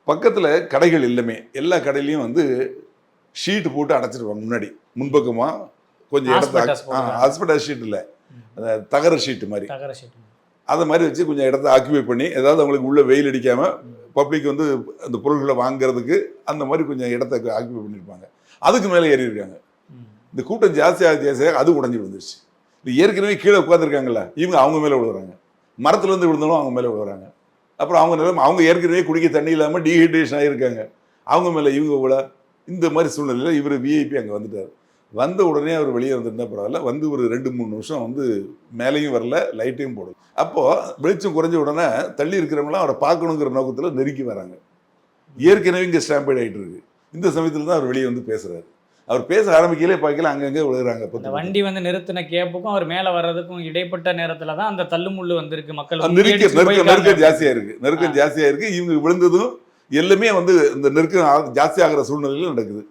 பக்கத்தில் கடைகள் இல்லைமே, எல்லா கடையிலையும் வந்து ஷீட்டு போட்டு அடைச்சிருவாங்க. முன்னாடி முன்பக்கமாக கொஞ்சம் இடத்த ஹாஸ்பிட்டல் ஷீட் இல்லை, தகர ஷீட்டு மாதிரி, அதை மாதிரி வச்சு கொஞ்சம் இடத்த ஆக்குபை பண்ணி, ஏதாவது அவங்களுக்கு உள்ள வெயில் அடிக்காமல் பப்ளிக் வந்து அந்த பொருள்களை வாங்குறதுக்கு அந்த மாதிரி கொஞ்சம் இடத்த ஆக்குபை பண்ணியிருப்பாங்க. அதுக்கு மேலே ஏறி இருக்காங்க. இந்த கூட்டம் ஜாஸ்தியாக அது உடஞ்சி விழுந்துருச்சு. இது ஏற்கனவே கீழே உட்காந்துருக்காங்கல்ல, இவங்க அவங்க மேலே விழுகிறாங்க. மரத்துலேருந்து விழுந்தாலும் அவங்க மேலே விழுகிறாங்க. அப்புறம் அவங்க நிலைமை, அவங்க ஏற்கனவே குடிக்க தண்ணி இல்லாமல் டீஹைட்ரேஷன் ஆகியிருக்காங்க, அவங்க மேலே இவங்க விழ. இந்த மாதிரி சூழ்நிலையில் இவர் விஐபி அங்கே வந்துட்டார். வந்த உடனே அவர் வெளியே வந்திருந்தா பரவாயில்ல, வந்து ஒரு 2-3 நிமிஷம் வந்து மேலேயும் வரல, லைட்டையும் போடல. அப்போது வெளிச்சம் குறைஞ்ச உடனே தள்ளி இருக்கிறவங்களாம் அவரை பார்க்கணுங்கிற நோக்கத்தில் நெருக்கி வராங்க. ஏற்கனவே இங்கே ஸ்டாம்பைட் ஆகிட்டு இருக்கு. இந்த சமயத்தில் தான் அவர் வெளியே வந்து பேசுகிறாரு. அவர் பேச ஆரம்பிக்கலே பார்க்கல, அங்கங்கே விழுகிறாங்க. வண்டி வந்து நிறுத்தின கேப்புக்கும் அவர் மேலே வர்றதுக்கும் இடைப்பட்ட நேரத்தில் தான் அந்த தள்ளுமுள்ளு வந்திருக்கு. மக்கள் நெருக்கம் ஜாஸ்தியாக இருக்குது, நெருக்கம் ஜாஸ்தியாக இருக்குது. இவங்க விழுந்ததும் எல்லாமே வந்து இந்த நெருக்கம் ஜாஸ்தியாகிற சூழ்நிலையில் நடக்குது.